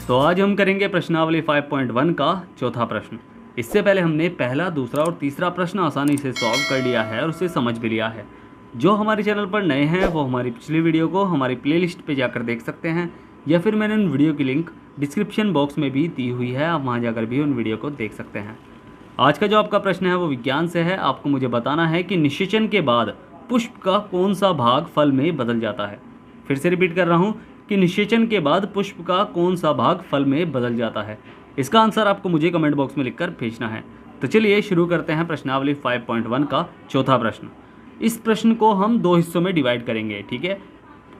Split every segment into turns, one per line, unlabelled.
तो आज हम करेंगे प्रश्नावली 5.1 का चौथा प्रश्न। इससे पहले हमने पहला, दूसरा और तीसरा प्रश्न आसानी से सॉल्व कर लिया है और उसे समझ भी लिया है। जो हमारे चैनल पर नए हैं वो हमारी पिछली वीडियो को हमारी प्लेलिस्ट पे जाकर देख सकते हैं, या फिर मैंने उन वीडियो की लिंक डिस्क्रिप्शन बॉक्स में भी दी हुई है, आप वहाँ जाकर भी उन वीडियो को देख सकते हैं। आज का जो आपका प्रश्न है वो विज्ञान से है। आपको मुझे बताना है कि निषेचन के बाद पुष्प का कौन सा भाग फल में बदल जाता है। फिर से रिपीट कर रहा हूँ कि निषेचन के बाद पुष्प का कौन सा भाग फल में बदल जाता है। इसका आंसर आपको मुझे कमेंट बॉक्स में लिखकर भेजना है। तो चलिए शुरू करते हैं प्रश्नावली 5.1 का चौथा प्रश्न। इस प्रश्न को हम दो हिस्सों में डिवाइड करेंगे, ठीक है।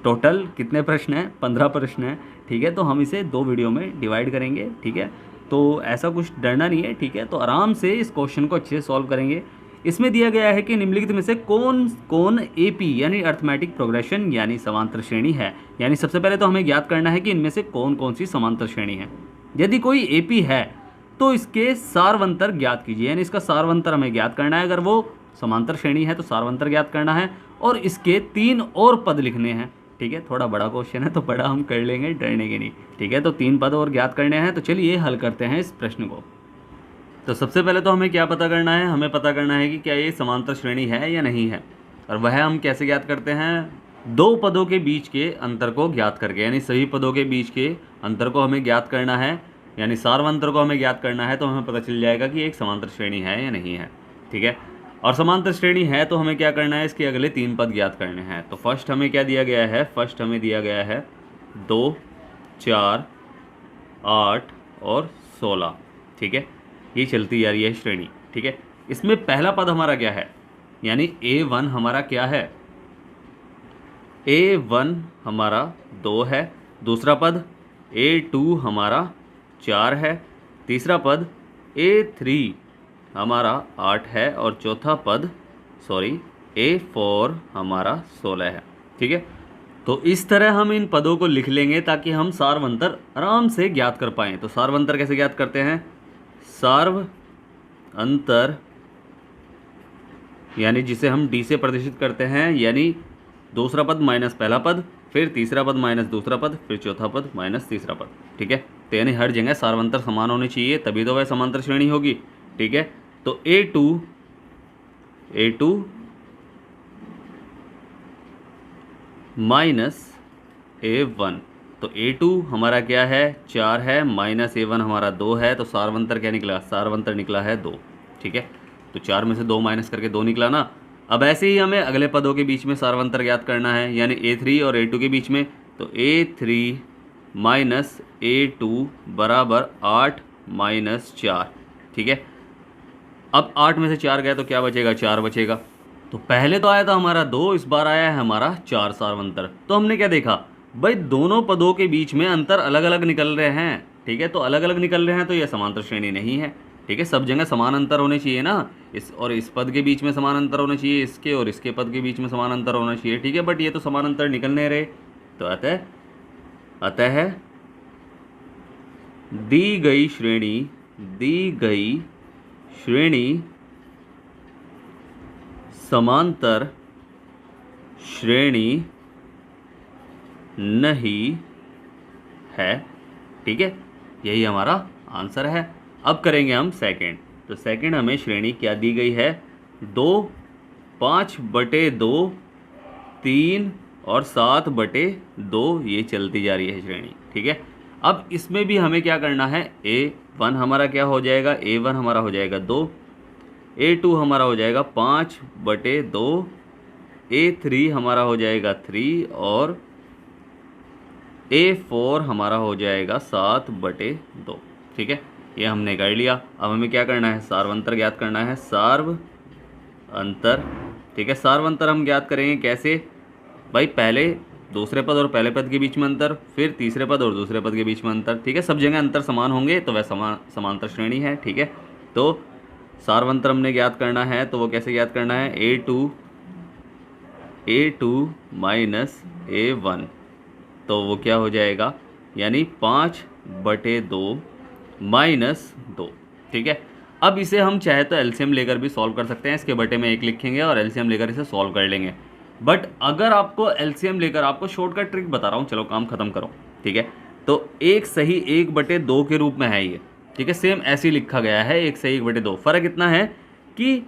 टोटल कितने प्रश्न हैं? 15 प्रश्न हैं, ठीक है। तो हम इसे दो वीडियो में डिवाइड करेंगे, ठीक है। तो ऐसा कुछ डरना नहीं है, ठीक है। तो आराम से इस क्वेश्चन को अच्छे से सॉल्व करेंगे। इसमें दिया गया है कि निम्नलिखित में से कौन कौन एपी यानी अर्थमेटिक प्रोग्रेशन यानी समांतर श्रेणी है। यानी सबसे पहले तो हमें ज्ञात करना है कि इनमें से कौन कौन सी समांतर श्रेणी है। यदि कोई एपी है तो इसके सारवंतर ज्ञात कीजिए, यानी इसका सारवंतर हमें ज्ञात करना है। अगर वो समांतर श्रेणी है तो सारवंतर ज्ञात करना है और इसके 3 और पद लिखने हैं, ठीक है। थोड़ा बड़ा क्वेश्चन है तो बड़ा हम कर लेंगे, डरने के नहीं, ठीक है। तो 3 पद और ज्ञात करने हैं। तो चलिए हल करते हैं इस प्रश्न को। तो सबसे पहले तो हमें क्या पता करना है? हमें पता करना है कि क्या ये समांतर श्रेणी है या नहीं है। और वह हम कैसे ज्ञात करते हैं? दो पदों के बीच के अंतर को ज्ञात करके, यानी सभी पदों के बीच के अंतर को हमें ज्ञात करना है, यानी सारवंतर को हमें ज्ञात करना है। तो हमें पता चल जाएगा कि एक समांतर श्रेणी है या नहीं है, ठीक है। और समांतर श्रेणी है तो हमें क्या करना है? इसके अगले 3 पद ज्ञात करने हैं। तो फर्स्ट हमें क्या दिया गया है? फर्स्ट हमें दिया गया है 2, 4, 8 और 16, ठीक है। ये चलती जा रही है श्रेणी, ठीक है। इसमें पहला पद हमारा क्या है? यानी A1 हमारा क्या है? A1 हमारा 2 है। दूसरा पद A2 हमारा 4 है। तीसरा पद A3 हमारा 8 है और चौथा पद A4 हमारा 16 है, ठीक है। तो इस तरह हम इन पदों को लिख लेंगे ताकि हम सारवंतर आराम से ज्ञात कर पाएँ। तो सारवंतर कैसे ज्ञात करते हैं? सार्व अंतर, यानी जिसे हम डी से प्रदर्शित करते हैं, यानी दूसरा पद माइनस पहला पद, फिर तीसरा पद माइनस दूसरा पद, फिर चौथा पद माइनस तीसरा पद, ठीक है। तो यानी हर जगह सारवंतर समान होने चाहिए, तभी तो वह समांतर श्रेणी होगी, ठीक है। तो A2 माइनस A1, तो A2 हमारा क्या है? 4 है, माइनस A1 हमारा 2 है। तो सारवंतर क्या निकला? सारवंतर निकला है 2, ठीक है। तो 4 में से 2 माइनस करके 2 निकला ना। अब ऐसे ही हमें अगले पदों के बीच में सारवंतर ज्ञात करना है, यानी A3 और A2 के बीच में। तो A3 माइनस A2 बराबर 8 माइनस 4, ठीक है। अब 8 में से 4 गया तो क्या बचेगा? 4 बचेगा। तो पहले तो आया था हमारा 2, इस बार आया है हमारा 4 सारवंतर। तो हमने क्या देखा भाई? दोनों पदों के बीच में अंतर अलग अलग निकल रहे हैं, ठीक है। तो अलग अलग निकल रहे हैं तो यह समांतर श्रेणी नहीं है, ठीक है। सब जगह समान अंतर होने चाहिए ना, इस और इस पद के बीच में समान अंतर होने चाहिए, इसके और इसके पद के बीच में समान अंतर होना चाहिए, ठीक है। बट ये तो समान अंतर निकल नहीं रहे। तो अतः दी गई श्रेणी समांतर श्रेणी नहीं है, ठीक है। यही हमारा आंसर है। अब करेंगे हम सेकंड। तो सेकंड हमें श्रेणी क्या दी गई है? 2, 5/2, 3 और 7/2, ये चलती जा रही है श्रेणी, ठीक है। अब इसमें भी हमें क्या करना है? A1 हमारा क्या हो जाएगा? A1 हमारा हो जाएगा 2, A2 हमारा हो जाएगा 5/2, A3 हमारा हो जाएगा 3 और A4 हमारा हो जाएगा 7/2, ठीक है। ये हमने कर लिया। अब हमें क्या करना है? सारवंतर ज्ञात करना है, सार्व अंतर, ठीक है। सारवंतर हम ज्ञात करेंगे कैसे भाई? पहले दूसरे पद और पहले पद के बीच में अंतर, फिर तीसरे पद और दूसरे पद के बीच में अंतर, ठीक है। सब जगह अंतर समान होंगे तो वह समांतर श्रेणी है, ठीक है। तो सारवंतर हमने ज्ञात करना है, तो वो कैसे ज्ञात करना है? A2 माइनस A1, तो वो क्या हो जाएगा? यानी 5/2 माइनस 2, ठीक है। अब इसे हम चाहे तो एलसीएम लेकर भी सॉल्व कर सकते हैं। इसके बटे में 1 लिखेंगे और एलसीएम लेकर इसे सॉल्व कर लेंगे। बट अगर आपको एलसीएम लेकर, आपको शॉर्टकट ट्रिक बता रहा हूँ, चलो काम खत्म करो, ठीक है। तो एक सही 1/2 के रूप में है ये, ठीक है। सेम ऐसे ही लिखा गया है, 1/2। फ़र्क इतना है कि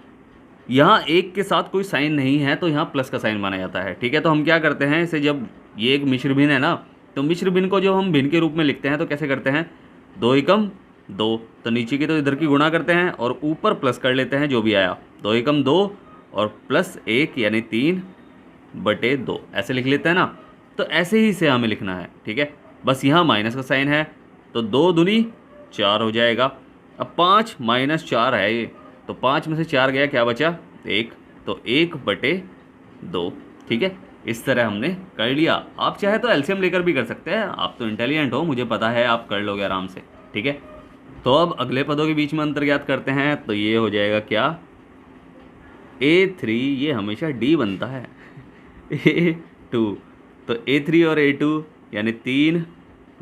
यहाँ एक के साथ कोई साइन नहीं है तो यहाँ प्लस का साइन माना जाता है, ठीक है। तो हम क्या करते हैं इसे, जब ये एक मिश्र भिन्न है ना, तो मिश्र भिन्न को जो हम भिन्न के रूप में लिखते हैं तो कैसे करते हैं, 2 एकम 2, तो नीचे की तो इधर की गुणा करते हैं और ऊपर प्लस कर लेते हैं जो भी आया, 2 एकम 2 और प्लस 1 यानी 3/2 ऐसे लिख लेते हैं ना। तो ऐसे ही इसे हमें लिखना है, ठीक है। बस यहाँ माइनस का साइन है तो 2 दूनी 4 हो जाएगा। अब 5 - 4 है ये, तो 5 में से 4 गया, क्या बचा 1, तो 1/2, ठीक है। इस तरह हमने कर लिया। आप चाहे तो एलसीएम लेकर भी कर सकते हैं, आप तो इंटेलिजेंट हो, मुझे पता है आप कर लोगे आराम से, ठीक है। तो अब अगले पदों के बीच में अंतर ज्ञात करते हैं, तो ये हो जाएगा क्या, A3, ये हमेशा D बनता है A2, तो A3 और A2 यानी 3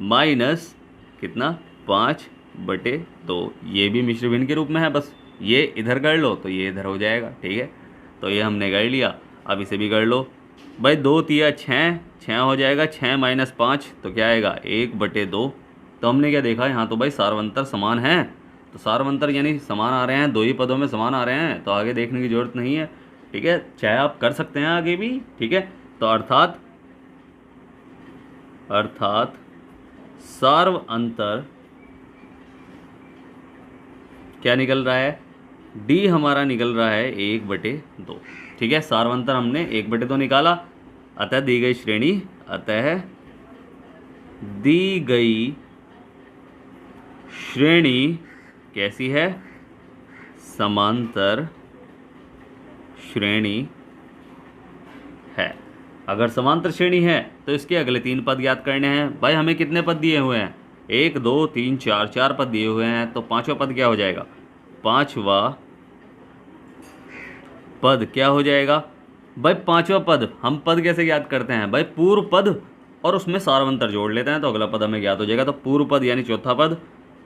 माइनस कितना 5/2, ये भी मिश्र भिन्न के रूप में है, बस ये इधर कर लो तो ये इधर हो जाएगा, ठीक है। तो ये हमने कर लिया। अब इसे भी कर लो भाई, 2 तिया 6 हो जाएगा, 6 - 5 तो क्या आएगा 1/2। तो हमने क्या देखा, यहाँ तो भाई सार्वंतर समान है, तो सार्वंतर यानी समान आ रहे हैं, 2 ही पदों में समान आ रहे हैं, तो आगे देखने की ज़रूरत नहीं है, ठीक है। चाहे आप कर सकते हैं आगे भी, ठीक है। तो अर्थात सार्व अंतर क्या निकल रहा है, डी हमारा निकल रहा है 1/2, ठीक है। सार्वंतर हमने 1/2 निकाला। अतः दी गई श्रेणी कैसी है, समांतर श्रेणी है। अगर समांतर श्रेणी है तो इसके अगले 3 पद ज्ञात करने हैं। भाई हमें कितने पद दिए हुए हैं, 1 2 3 4 पद दिए हुए हैं, तो 5वां पद क्या हो जाएगा, 5वां पद क्या हो जाएगा भाई, 5वां पद हम पद कैसे ज्ञात करते हैं भाई, पूर्व पद और उसमें सार्वंतर जोड़ लेते हैं तो अगला पद हमें ज्ञात हो जाएगा। तो पूर्व पद यानी चौथा पद,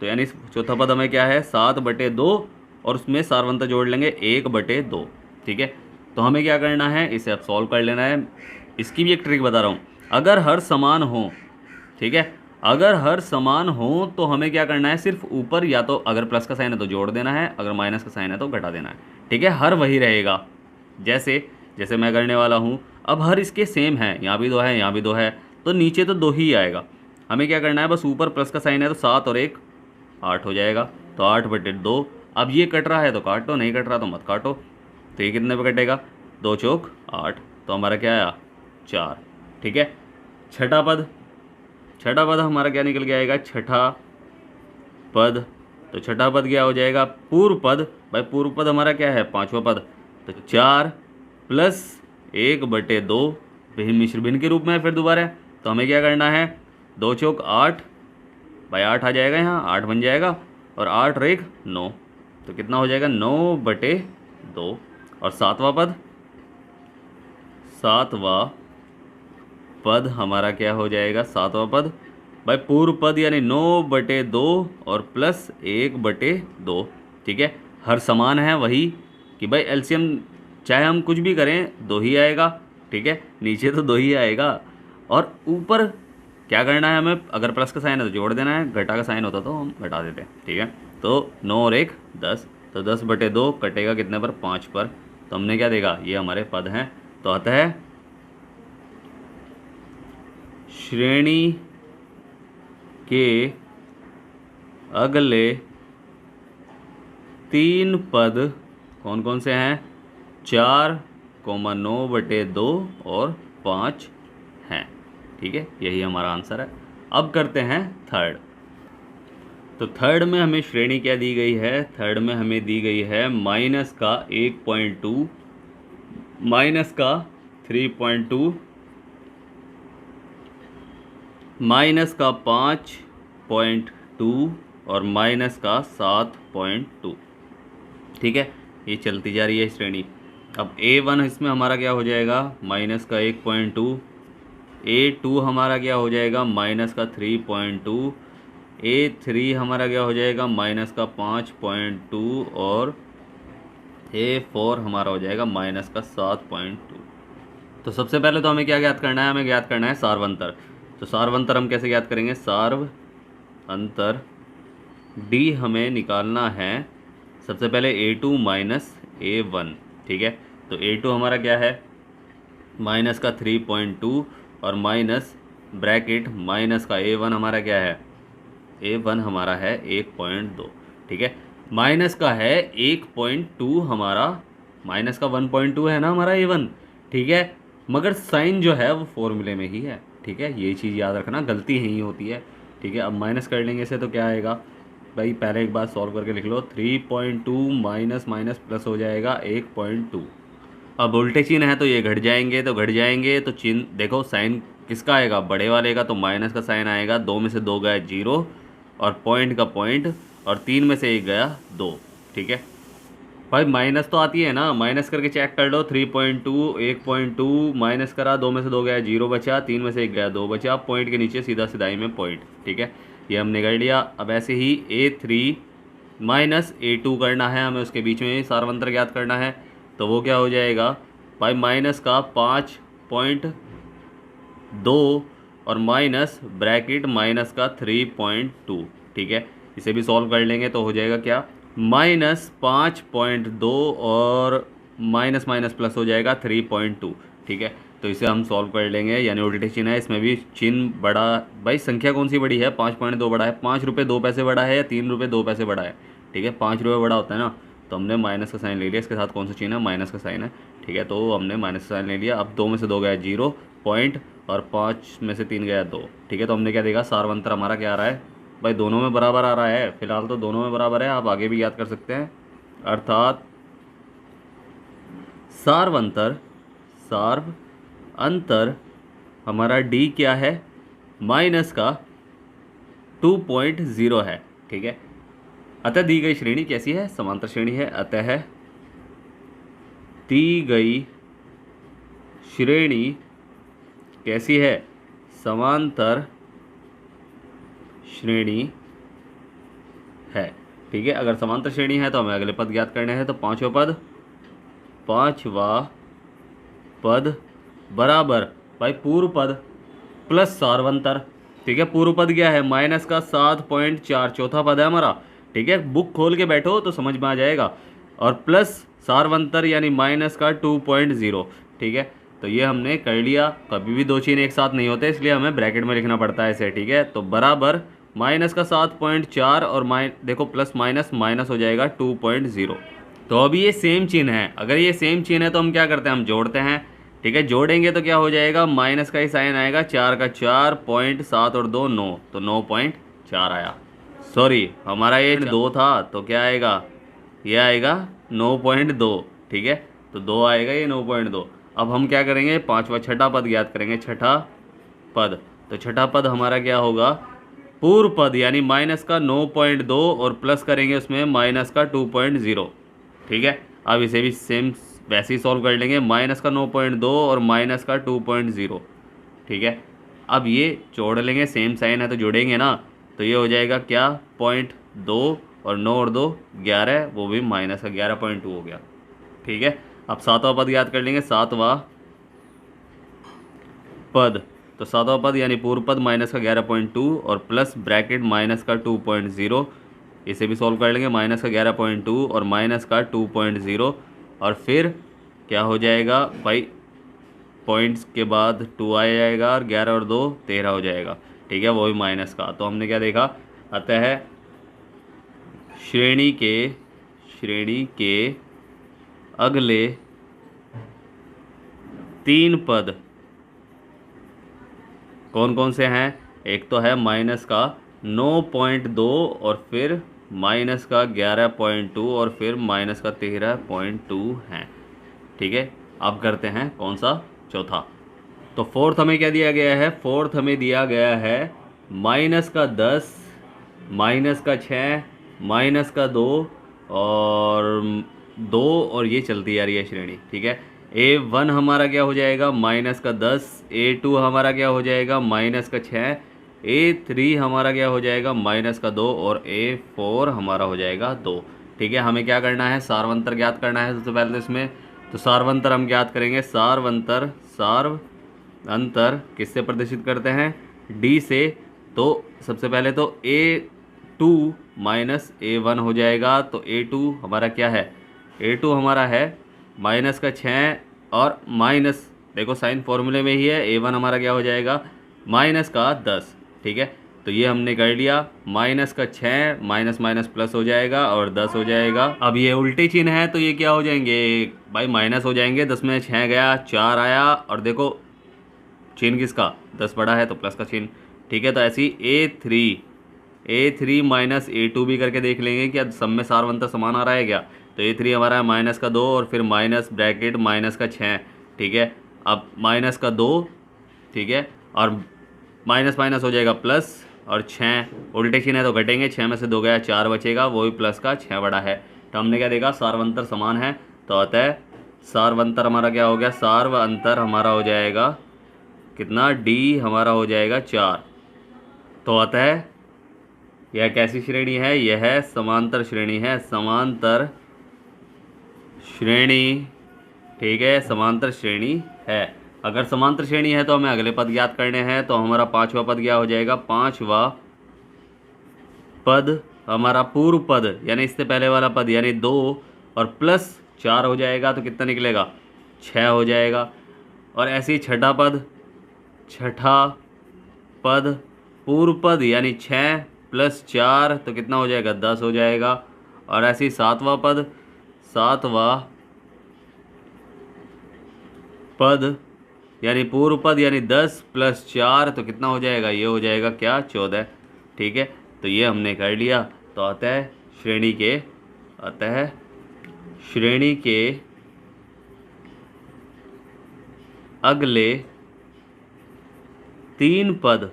तो यानी चौथा पद हमें क्या है 7/2 और उसमें सार्वंतर जोड़ लेंगे 1/2, ठीक है। तो हमें क्या करना है, इसे अब सॉल्व कर लेना है। इसकी भी एक ट्रिक बता रहा हूँ, अगर हर समान हो, ठीक है, अगर हर समान हो तो हमें क्या करना है, सिर्फ ऊपर या तो अगर प्लस का साइन है तो जोड़ देना है, अगर माइनस का साइन है तो घटा देना है, ठीक है। हर वही रहेगा जैसे मैं करने वाला हूँ। अब हर इसके सेम है, यहाँ भी 2 है, यहाँ भी 2 है, तो नीचे तो 2 ही आएगा। हमें क्या करना है, बस ऊपर प्लस का साइन है तो 7 और 1 8 हो जाएगा, तो 8/2। अब ये कट रहा है तो काटो, नहीं कट रहा तो मत काटो। तो ये कितने पे कटेगा, 2 चौक 8, तो हमारा क्या आया 4, ठीक है। छठा पद हमारा क्या निकल के आएगा, छठा पद, तो छठा पद क्या हो जाएगा, पूर्व पद। भाई पूर्व पद हमारा क्या है 5वां पद, तो 4 + 1/2 मिश्र भिन्न के रूप में है फिर दोबारा। तो हमें क्या करना है, 2 चौक 8, भाई 8 आ जाएगा, यहाँ 8 बन जाएगा, और 8 और 1 9, तो कितना हो जाएगा 9/2। और सातवां पद हमारा क्या हो जाएगा, सातवां पद भाई पूर्व पद यानी 9/2 और प्लस 1/2, ठीक है। हर समान है वही कि भाई एलसीएम चाहे हम कुछ भी करें 2 ही आएगा, ठीक है, नीचे तो 2 ही आएगा। और ऊपर क्या करना है हमें, अगर प्लस का साइन है तो जोड़ देना है, घटा का साइन होता तो हम घटा देते हैं, ठीक है। तो 9 और 1 10, तो 10/2 कटेगा कितने पर, 5 पर। तो हमने क्या देखा, ये हमारे पद हैं। तो अतः श्रेणी के अगले 3 पद कौन कौन से हैं, 4, 9/2 और 5 हैं, ठीक है। यही हमारा आंसर है। अब करते हैं थर्ड। तो थर्ड में हमें श्रेणी क्या दी गई है, थर्ड में हमें दी गई है माइनस का 1.2, माइनस का 3.2, माइनस का 5.2 और माइनस का 7.2, ठीक है। ये चलती जा रही है श्रेणी। अब A1 इसमें हमारा क्या हो जाएगा, माइनस का 1.2, A2 हमारा क्या हो जाएगा, माइनस का 3.2, A3 हमारा क्या हो जाएगा, माइनस का 5.2 और A4 हमारा हो जाएगा माइनस का 7.2। तो सबसे पहले तो हमें क्या ज्ञात करना है, हमें ज्ञात करना है सार्वंतर। तो सार्वंतर हम कैसे ज्ञात करेंगे, सार्व अंतर डी हमें निकालना है सबसे पहले A2 माइनस A1, ठीक है। तो A2 हमारा क्या है, माइनस का 3.2 और माइनस ब्रैकेट माइनस का A1 हमारा क्या है, A1 हमारा है 1.2, ठीक है। माइनस का है 1.2 हमारा, माइनस का 1.2 है ना हमारा A1, ठीक है। मगर साइन जो है वो फॉर्मूले में ही है, ठीक है। ये चीज़ याद रखना, गलती यही होती है, ठीक है। अब माइनस कर लेंगे इसे तो क्या आएगा भाई, पहले एक बार सॉल्व करके लिख लो, 3.2 माइनस माइनस प्लस हो जाएगा 1.2। अब उल्टे चिन्ह है तो ये घट जाएंगे, तो घट जाएंगे तो चिन्ह देखो, साइन किसका आएगा, बड़े वाले का, तो माइनस का साइन आएगा, 2 में से 2 गया 0 और पॉइंट का पॉइंट, और 3 में से 1 गया 2, ठीक है। भाई माइनस तो आती है ना, माइनस करके चेक कर लो, 3.2 1.2 माइनस करा, 2 में से 2 गया 0 बचा, 3 में से 1 गया 2 बचा, पॉइंट के नीचे सीधा सीधाई में पॉइंट, ठीक है। ये हमने कर लिया। अब ऐसे ही A3 माइनस A2 करना है हमें, उसके बीच में सार्वंतर ज्ञात करना है। तो वो क्या हो जाएगा भाई, माइनस का 5.2 और माइनस ब्रैकेट माइनस का 3.2, ठीक है। इसे भी सॉल्व कर लेंगे तो हो जाएगा क्या, माइनस 5.2 और माइनस माइनस प्लस हो जाएगा 3.2, ठीक है। तो इसे हम सॉल्व कर लेंगे, यानी उल्टे चिन्ह है, इसमें भी चिन्ह बड़ा, भाई संख्या कौन सी बड़ी है, 5.2 बड़ा है, 5 रुपये 2 पैसे बड़ा है या 3 रुपये 2 पैसे बड़ा है, ठीक है। 5 रुपये बड़ा होता है ना, तो हमने माइनस का साइन ले लिया, इसके साथ कौन सा चिन्ह है, माइनस का साइन है, ठीक है। तो हमने माइनस का साइन ले लिया। अब 2 में से 2 गया 0 पॉइंट और 5 में से 3 गया 2, ठीक है। तो हमने क्या देखा, सार्वंतर हमारा क्या आ रहा है भाई, दोनों में बराबर आ रहा है, फिलहाल तो दोनों में बराबर है, आप आगे भी याद कर सकते हैं। अर्थात सार्वंतर, सार्व अंतर हमारा D क्या है, माइनस का 2.0 है, ठीक है। अतः दी गई श्रेणी कैसी है, समांतर श्रेणी है। अतः दी गई श्रेणी कैसी है, समांतर श्रेणी है, ठीक है। अगर समांतर श्रेणी है तो हमें अगले पद ज्ञात करने हैं। तो पांचवा पद बराबर भाई पूर्व पद प्लस सार्वंतर, ठीक है। पूर्व पद क्या है, माइनस का 7.4 चौथा पद है हमारा, ठीक है। बुक खोल के बैठो तो समझ में आ जाएगा। और प्लस सार्वंतर यानी माइनस का 2.0, ठीक है। तो ये हमने कर लिया। कभी भी दो चिन्ह एक साथ नहीं होते, इसलिए हमें ब्रैकेट में लिखना पड़ता है इसे, ठीक है। तो बराबर माइनस का 7.4 और देखो प्लस माइनस माइनस हो जाएगा 2.0। तो अभी ये सेम चिन्ह है, अगर ये सेम चिन्ह है तो हम क्या करते हैं, हम जोड़ते हैं, ठीक है। जोड़ेंगे तो क्या हो जाएगा, माइनस का ही साइन आएगा, 4 का 4 पॉइंट 7 और 2 9, तो 9.4 आया। सॉरी हमारा ये 2 था तो क्या आएगा, ये आएगा 9.2, ठीक है। तो 2 आएगा, ये 9.2। अब हम क्या करेंगे, पांचवा छठा पद ज्ञात करेंगे। छठा पद, तो छठा पद हमारा क्या होगा, पूर्व पद यानी माइनस का 9.2 और प्लस करेंगे उसमें माइनस का 2.0, ठीक है। अब इसे भी सेम वैसे ही सॉल्व कर लेंगे, माइनस का 9.2 और माइनस का 2.0, ठीक है। अब ये जोड़ लेंगे, सेम साइन है तो जोड़ेंगे ना, तो ये हो जाएगा क्या, 0.2 और 9 और 2 11, वो भी माइनस का 11.2 हो गया, ठीक है। अब सातवां पद याद कर लेंगे, सातवां पद, तो सातवां पद यानी पूर्व पद माइनस का 11.2 और प्लस ब्रैकेट माइनस का 2.0, इसे भी सॉल्व कर लेंगे, माइनस का 11.2 और माइनस का 2.0, और फिर क्या हो जाएगा भाई, पॉइंट्स के बाद 2 आ जाएगा और 11 और 2 13 हो जाएगा, ठीक है, वो भी माइनस का। तो हमने क्या देखा, अतः श्रेणी के अगले 3 पद कौन कौन से हैं, एक तो है माइनस का 9.2 और फिर माइनस का 11.2 और फिर माइनस का 13.2 हैं, ठीक है। अब करते हैं कौन सा, चौथा। तो फोर्थ हमें क्या दिया गया है, फोर्थ हमें दिया गया है माइनस का 10, माइनस का 6, माइनस का 2 और ये चलती आ रही है श्रेणी, ठीक है। A1 हमारा क्या हो जाएगा, माइनस का 10, A2 हमारा क्या हो जाएगा, माइनस का 6, A3 हमारा क्या हो जाएगा, माइनस का 2 और A4 हमारा हो जाएगा 2, ठीक है। हमें क्या करना है, सार्वंतर ज्ञात करना है सबसे पहले इसमें। तो सार्वंतर हम ज्ञात करेंगे, सार्वंतर किससे प्रदर्शित करते हैं, डी से, तो सबसे पहले तो A2 माइनस A1 हो जाएगा। तो A2 हमारा क्या है, A2 हमारा है माइनस का 6 और माइनस, देखो साइन फॉर्मूले में ही है, A1 हमारा क्या हो जाएगा माइनस का 10। ठीक है, तो ये हमने कर लिया, माइनस का 6 माइनस माइनस प्लस हो जाएगा और 10 हो जाएगा। अब ये उल्टे चिन्ह है तो ये क्या हो जाएंगे भाई, माइनस हो जाएंगे। 10 में 6 गया, 4 आया, और देखो चिन्ह किसका, 10 बड़ा है तो प्लस का चिन्ह। ठीक है, तो ऐसी A3 माइनस A2 भी करके देख लेंगे क्या सब में सारवंतर समान आ रहा है क्या। तो A3 हमारा है माइनस का 2 और फिर माइनस ब्रैकेट माइनस का 6। ठीक है, अब माइनस का 2, ठीक है, और माइनस माइनस हो जाएगा प्लस, और 6 उल्टे चिन्ह है तो घटेंगे, 6 में से 2 गया, 4 बचेगा, वो भी प्लस का 6 बड़ा है। तो हमने क्या देखा, सारवंतर समान है, तो अतः सारवंतर हमारा क्या हो गया, सार्व अंतर हमारा हो जाएगा कितना, डी हमारा हो जाएगा 4। तो अतः यह कैसी श्रेणी है, यह है समांतर श्रेणी है, समांतर श्रेणी। ठीक है, समांतर श्रेणी है। अगर समांतर श्रेणी है तो हमें अगले पद ज्ञात करने हैं। तो हमारा पांचवा पद क्या हो जाएगा, पांचवा पद हमारा पूर्व पद यानी इससे पहले वाला पद यानी 2 और प्लस 4 हो जाएगा, तो कितना निकलेगा 6 हो जाएगा। और ऐसे ही छठा पद पूर्व पद यानी 6 प्लस 4 तो कितना हो जाएगा 10 हो जाएगा। और ऐसे ही सातवां पद यानी पूर्व पद यानी 10 प्लस 4 तो कितना हो जाएगा, ये हो जाएगा क्या 14। ठीक है, तो ये हमने कर लिया। तो अतः श्रेणी के अगले तीन पद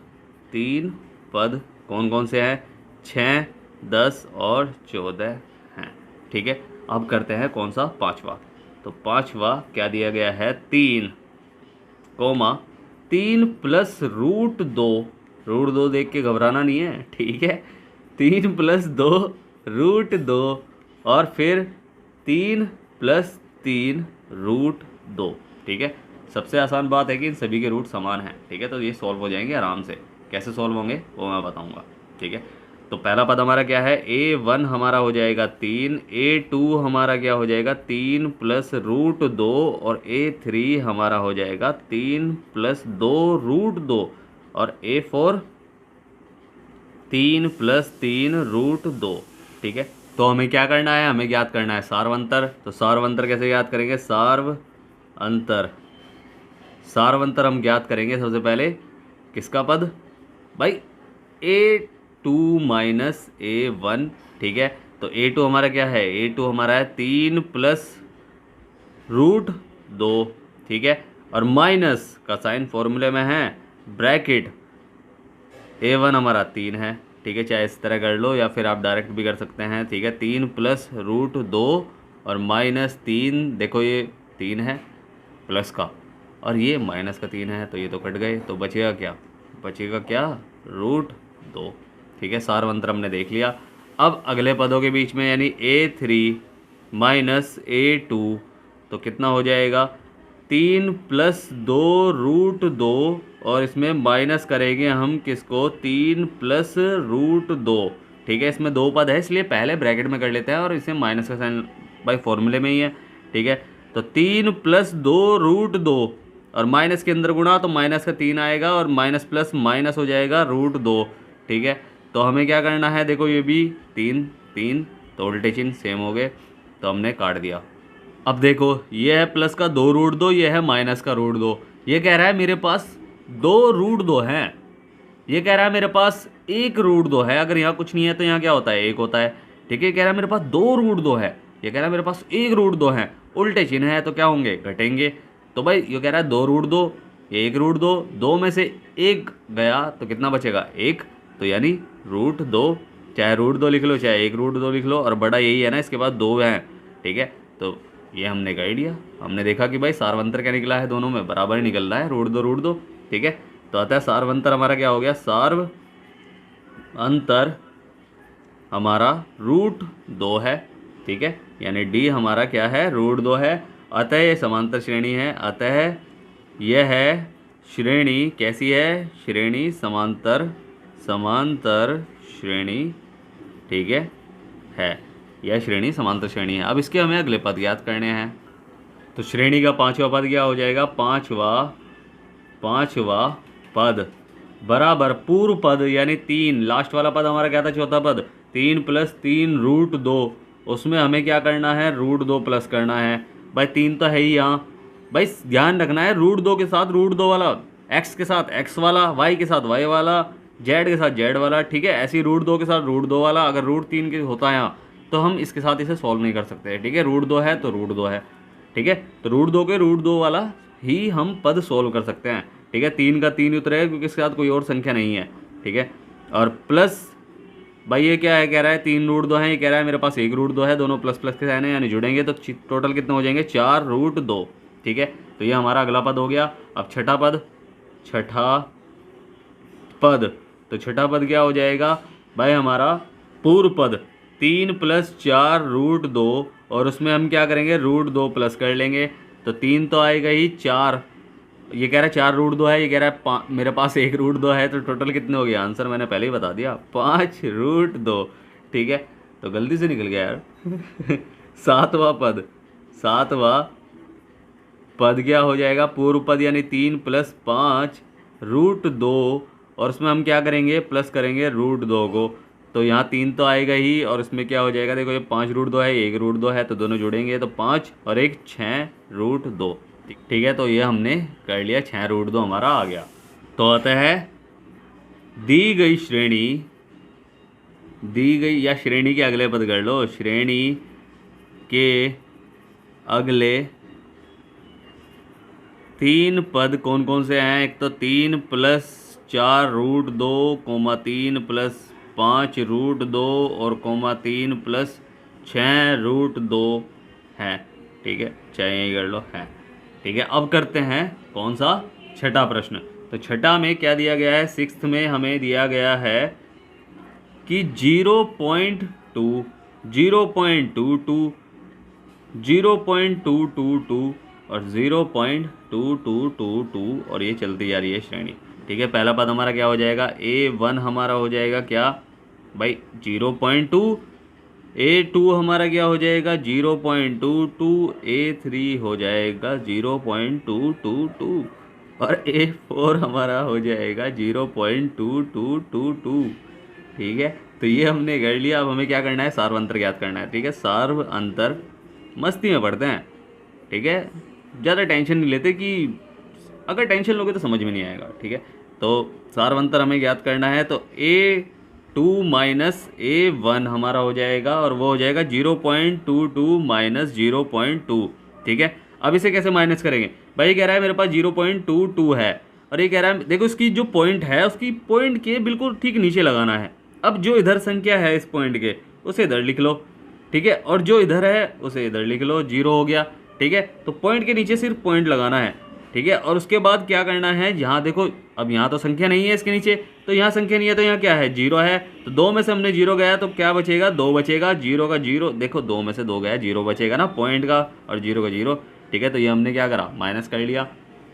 कौन कौन से हैं, 6, 10 और 14 हैं। ठीक है, अब करते हैं कौन सा, पांचवा। तो पांचवा क्या दिया गया है, 3 प्लस रूट 2 देख के घबराना नहीं है। ठीक है, 3 प्लस 2 रूट 2 और फिर 3 प्लस 3 रूट 2। ठीक है, सबसे आसान बात है कि इन सभी के रूट समान हैं। ठीक है, तो ये सॉल्व हो जाएंगे आराम से। कैसे सॉल्व होंगे वो मैं बताऊंगा। ठीक है, तो पहला पद हमारा क्या है, A1 हमारा हो जाएगा 3, A2 हमारा क्या हो जाएगा 3 प्लस रूट 2 और A3 हमारा हो जाएगा 3 प्लस 2 रूट 2 और A4 3 प्लस 3 रूट 2। ठीक है, तो हमें क्या करना है, हमें ज्ञात करना है सार्वंतर। तो सार्वंतर कैसे ज्ञात करेंगे, सार्वंतर हम ज्ञात करेंगे सबसे पहले किसका पद भाई, A2 माइनस A1। ठीक है, तो A2 हमारा क्या है, A2 हमारा है 3 प्लस रूट 2। ठीक है, और माइनस का साइन फॉर्मूले में है ब्रैकेट, A1 हमारा 3 है। ठीक है, चाहे इस तरह कर लो या फिर आप डायरेक्ट भी कर सकते हैं। ठीक है, 3 प्लस रूट 2 और माइनस 3, देखो ये 3 है प्लस का और ये माइनस का 3 है, तो ये तो कट गए, तो बचेगा क्या रूट 2। ठीक है, सारवंतर हमने देख लिया। अब अगले पदों के बीच में यानी A3 माइनस A2 तो कितना हो जाएगा, 3 प्लस 2 रूट 2 और इसमें माइनस करेंगे हम किसको, 3 प्लस रूट 2। ठीक है, इसमें 2 पद है इसलिए पहले ब्रैकेट में कर लेते हैं और इसे माइनस का साइन भाई फॉर्मूले में ही है। ठीक है, तो 3 प्लस 2 रूट 2 और माइनस के अंदर गुणा तो माइनस का 3 आएगा और माइनस प्लस माइनस हो जाएगा रूट 2। ठीक है, तो हमें क्या करना है, देखो ये भी 3 तो उल्टे चिन्ह सेम हो गए, तो हमने काट दिया। अब देखो ये है प्लस का 2 रूट 2, ये है माइनस का रूट 2। ये कह रहा है मेरे पास 2 रूट 2 हैं, ये कह रहा है मेरे पास 1 रूट 2 है। अगर यहाँ कुछ नहीं है तो यहाँ क्या होता है, 1 होता है। ठीक है, कह रहा है मेरे पास 2 रूट 2 है, ये कह रहा है मेरे पास 1 रूट 2 है, उल्टे चिन्ह है तो क्या होंगे, घटेंगे। तो भाई ये कह रहा है 2 रूट 2, ये 1 रूट 2, 2 में से 1 गया तो कितना बचेगा 1, तो यानी रूट 2, चाहे रूट 2 लिख लो चाहे 1 रूट 2 लिख लो, और बड़ा यही है ना, इसके बाद 2 हैं। ठीक है, तो ये हमने कर दिया, हमने देखा कि भाई सारवंतर क्या निकला है, दोनों में बराबर ही निकल रहा है, रूट 2। ठीक है, तो अतः सारवंतर हमारा क्या हो गया, सार्व अंतर हमारा रूट 2 है। ठीक है, यानी डी हमारा क्या है, रूट 2 है। अतः ये समांतर श्रेणी है, अतः यह है श्रेणी कैसी है, श्रेणी समांतर, समांतर श्रेणी, ठीक है, यह श्रेणी समांतर श्रेणी है। अब इसके हमें अगले पद ज्ञात करने हैं। तो श्रेणी का पांचवा पद क्या हो जाएगा, पांचवा पद बराबर पूर्व पद यानी 3, लास्ट वाला पद हमारा क्या था, चौथा पद, 3 + 3 √2, उसमें हमें क्या करना है, √2 प्लस करना है। भाई 3 तो है ही यहाँ, भाई ध्यान रखना है √2 के साथ √2 वाला, x के साथ x वाला, y के साथ y वाला, z के साथ z वाला, ठीक है। ऐसे ही √2 के साथ √2 वाला, अगर √3 के होता है यहाँ तो हम इसके साथ इसे सॉल्व नहीं कर सकते, ठीक है। √2 है तो √2 है, ठीक है। तो √2 के √2 वाला ही हम पद सोल्व कर सकते हैं, ठीक है। 3 का 3 उतरेगा क्योंकि इसके साथ कोई और संख्या नहीं है, ठीक है। और प्लस भाई ये क्या है, कह रहा है 3 √2 है, ये कह रहा है मेरे पास 1 √2 है, दोनों प्लस प्लस के साइन है यानी जुड़ेंगे तो टोटल कितने हो जाएंगे, 4 √2, ठीक है। तो ये हमारा अगला पद हो गया। अब छठा पद, तो छठा पद क्या हो जाएगा भाई, हमारा पूर्व पद 3 + 4 √2, और उसमें हम क्या करेंगे, √2 प्लस कर लेंगे। तो 3 तो आएगा ही, 4, ये कह रहा है 4 √2 है, ये कह रहा है मेरे पास 1 √2 है, तो टोटल कितने हो गए, आंसर मैंने पहले ही बता दिया, 5 √2, ठीक है। तो गलती से निकल गया यार। सातवां पद क्या हो जाएगा, पूर्व पद यानी 3 + 5 √2, और उसमें हम क्या करेंगे, प्लस करेंगे √2 को। तो यहाँ 3 तो आएगा ही, और इसमें क्या हो जाएगा, देखो ये 5 √2 है, 1 √2 है, तो दोनों जुड़ेंगे तो 5 और 1 6 √2, ठीक है। तो ये हमने कर लिया, 6 √2 हमारा आ गया। तो आता है दी गई या श्रेणी के अगले पद कर लो, श्रेणी के अगले 3 पद कौन कौन से हैं। एक तो 3 + 4 √2, 3 + 5 √2 और 3 + 6 √2 है, ठीक है। चाहे यही कर लो, है, ठीक है। अब करते हैं कौन सा, छठा प्रश्न। तो छठा में क्या दिया गया है, 6th में हमें दिया गया है कि 0.2, 0.22, 0.222 और 0.2222 और ये चलती जा रही है श्रेणी, ठीक है। पहला पद हमारा क्या हो जाएगा, A1 हमारा हो जाएगा क्या भाई 0.2, A2 हमारा क्या हो जाएगा 0.22, A3 हो जाएगा 0.222 और A4 हमारा हो जाएगा 0.2222, ठीक है। तो ये हमने कर लिया। अब हमें क्या करना है, सार्व अंतर ज्ञात करना है, ठीक है। सार्व अंतर मस्ती में पढ़ते हैं, ठीक है, ज़्यादा टेंशन नहीं लेते कि अगर टेंशन लोगे तो समझ में नहीं आएगा, ठीक है। तो सार्व अंतर हमें ज्ञात करना है, तो A2 - A1 हमारा हो जाएगा और वो हो जाएगा 0.22 - 0.2, ठीक है। अब इसे कैसे माइनस करेंगे, भाई ये कह रहा है मेरे पास 0.22 है और ये कह रहा है देखो इसकी जो पॉइंट है उसकी पॉइंट के बिल्कुल ठीक नीचे लगाना है। अब जो इधर संख्या है इस पॉइंट के उसे इधर लिख लो, ठीक है, और जो इधर है उसे इधर लिख लो, 0 हो गया, ठीक है। तो पॉइंट के नीचे सिर्फ पॉइंट लगाना है, ठीक है। और उसके बाद क्या करना है, यहाँ देखो अब यहाँ तो संख्या नहीं है इसके नीचे, तो यहाँ संख्या नहीं है तो यहाँ क्या है 0 है, तो 2 में से हमने 0 गया तो क्या बचेगा 2 बचेगा, 0 का 0, देखो 2 में से 2 गया 0 बचेगा ना पॉइंट का और 0 का 0, ठीक है। तो ये हमने क्या करा, माइनस कर लिया,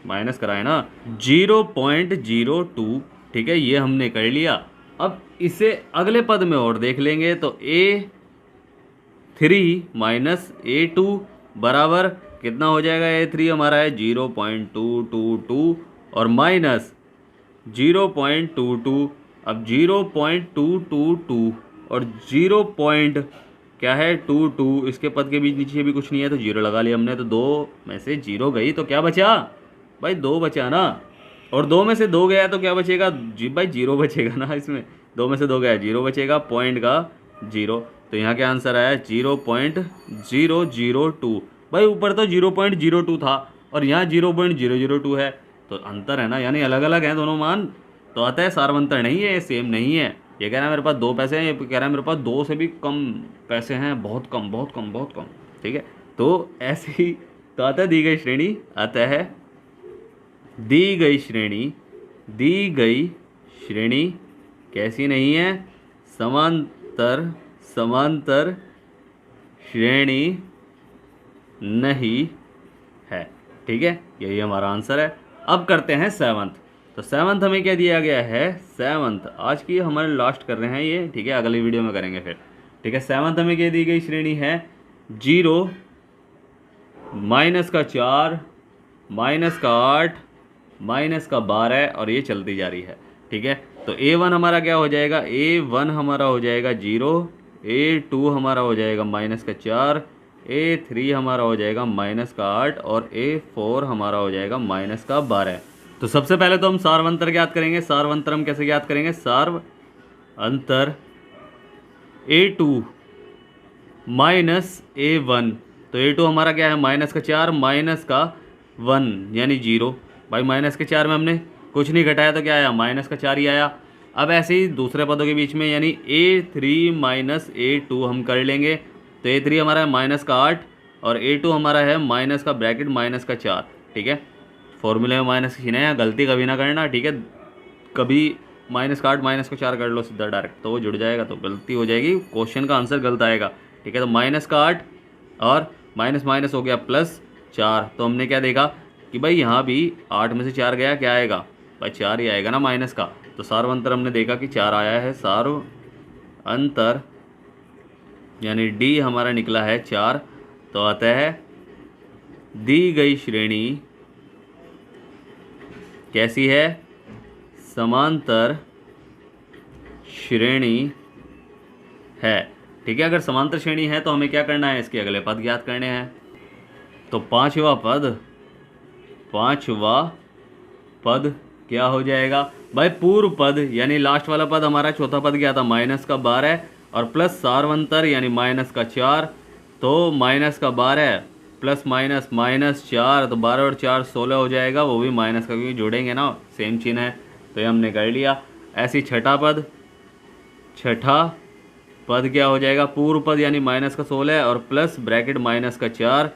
माइनस करा है ना 0.02, ठीक है, ये हमने कर लिया। अब इसे अगले पद में और देख लेंगे, तो A3 - A2 बराबर कितना हो जाएगा, A3 हमारा है 0.222 और माइनस 0.22, अब 0.222 और 0. क्या है 22, इसके पद के बीच नीचे भी कुछ नहीं है तो 0 लगा लिया हमने, तो 2 में से 0 गई तो क्या बचा भाई 2 बचा ना, और 2 में से 2 गया तो क्या बचेगा जी भाई 0 बचेगा ना, इसमें 2 में से 2 गया 0 बचेगा, पॉइंट का 0। तो यहाँ क्या आंसर आया 0.002, भाई ऊपर तो 0.02 था और यहाँ 0.002 है, तो अंतर है ना, यानी अलग अलग हैं दोनों मान, तो आता है सार्वंतर नहीं है, सेम नहीं है। ये कह रहा है मेरे पास 2 पैसे हैं, ये कह रहा है मेरे पास 2 से भी कम पैसे हैं, बहुत कम बहुत कम बहुत कम, ठीक है। तो ऐसे ही तो आता है दी गई श्रेणी, आता है दी गई श्रेणी कैसी नहीं है, समांतर श्रेणी नहीं है, ठीक है, यही हमारा आंसर है। अब करते हैं सेवन्थ। तो सेवन्थ हमें क्या दिया गया है, सेवन्थ आज की हमारे लास्ट कर रहे हैं ये, ठीक है, अगली वीडियो में करेंगे फिर, ठीक है। सेवन्थ हमें क्या दी गई श्रेणी है 0, -4, -8, -12 और ये चलती जा रही है, ठीक है। तो A1 हमारा क्या हो जाएगा, A1 हमारा हो जाएगा 0, A2 हमारा हो जाएगा -4, A3 हमारा हो जाएगा -8 और A4 हमारा हो जाएगा -12। तो सबसे पहले तो हम सार्वंतर ज्ञात करेंगे। सार्वंतर हम कैसे ज्ञात करेंगे, सार्व अंतर A2 -A1। तो A2 हमारा क्या है, -4 -1 यानी 0। भाई -4 में हमने कुछ नहीं घटाया तो क्या आया, -4 ही आया। अब ऐसे ही दूसरे पदों के बीच में यानी A3 -A2 हम कर लेंगे। तो A3 हमारा है -8 और A2 हमारा है -4, ठीक है। फॉर्मूले में माइनस की ना, गलती कभी ना करना, ठीक है। कभी -8 -4 कर लो सीधा डायरेक्ट, तो वो जुड़ जाएगा तो गलती हो जाएगी, क्वेश्चन का आंसर गलत आएगा, ठीक है। तो -8 और माइनस हो गया +4। तो हमने क्या देखा कि भाई यहाँ भी 8 में से 4 गया, क्या आएगा भाई 4 ही आएगा ना माइनस का। तो सार्व अंतर हमने देखा कि 4 आया है, सार्व अंतर यानी D हमारा निकला है 4। तो आता है दी गई श्रेणी कैसी है, समांतर श्रेणी है, ठीक है। अगर समांतर श्रेणी है तो हमें क्या करना है, इसके अगले पद ज्ञात करने हैं। तो पांचवा पद क्या हो जाएगा भाई, पूर्व पद यानी लास्ट वाला पद हमारा चौथा पद क्या था, -12 और प्लस सार्वंतर यानी -4। तो -12 प्लस -4, तो 12 और 4 16 हो जाएगा, वो भी माइनस का, क्योंकि जोड़ेंगे ना, सेम चिन्ह है। तो ये हमने कर लिया। ऐसी छठा पद क्या हो जाएगा, पूर्व पद यानी -16 और प्लस ब्रैकेट -4।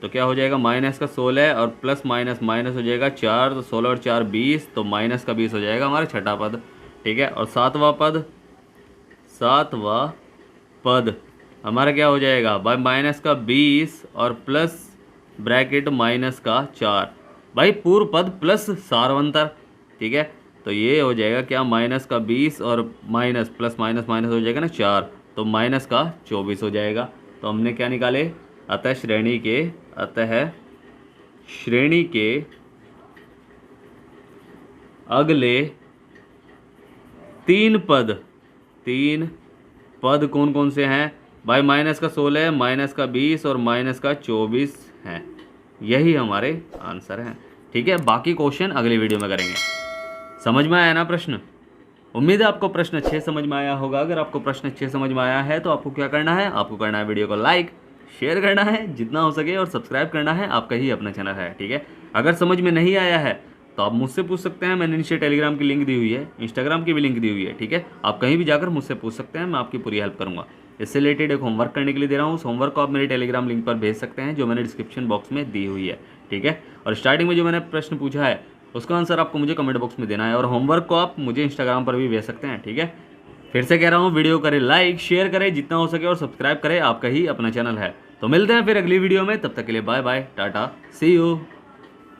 तो क्या हो जाएगा, -16 और प्लस माइनस हो जाएगा 4, तो 16 और 4 20, तो -20 हो जाएगा हमारा छठा पद, ठीक है। और सातवां पद हमारा क्या हो जाएगा भाई, -20 और प्लस ब्रैकेट -4। भाई पूर्व पद प्लस सार्वंतर, ठीक है। तो ये हो जाएगा क्या, -20 और माइनस प्लस माइनस हो जाएगा ना 4, तो -24 हो जाएगा। तो हमने क्या निकाले, अतः श्रेणी के अगले तीन पद कौन कौन से हैं भाई, -16, -20 और -24 हैं। यही हमारे आंसर हैं, ठीक है। बाकी क्वेश्चन अगली वीडियो में करेंगे। समझ में आया ना प्रश्न? उम्मीद है आपको प्रश्न अच्छे समझ में आया होगा। अगर आपको प्रश्न अच्छे समझ में आया है तो आपको क्या करना है, आपको करना है वीडियो को लाइक शेयर करना है जितना हो सके, और सब्सक्राइब करना है, आपका ही अपना चैनल है, ठीक है। अगर समझ में नहीं आया है तो आप मुझसे पूछ सकते हैं, मैंने नीचे टेलीग्राम की लिंक दी हुई है, इंस्टाग्राम की भी लिंक दी हुई है, ठीक है। आप कहीं भी जाकर मुझसे पूछ सकते हैं, मैं आपकी पूरी हेल्प करूंगा। इससे रिलेटेड एक होमवर्क करने के लिए दे रहा हूँ, उस होमवर्क को आप मेरे टेलीग्राम लिंक पर भेज सकते हैं, जो मैंने डिस्क्रिप्शन बॉक्स में दी हुई है, ठीक है। और स्टार्टिंग में जो मैंने प्रश्न पूछा है उसका आंसर आपको मुझे कमेंट बॉक्स में देना है, और होमवर्क को आप मुझे इंस्टाग्राम पर भी भेज सकते हैं, ठीक है। फिर से कह रहा हूँ, वीडियो करें लाइक शेयर करें जितना हो सके, और सब्सक्राइब करें, आपका ही अपना चैनल है। तो मिलते हैं फिर अगली वीडियो में, तब तक के लिए bye bye, tata, see you.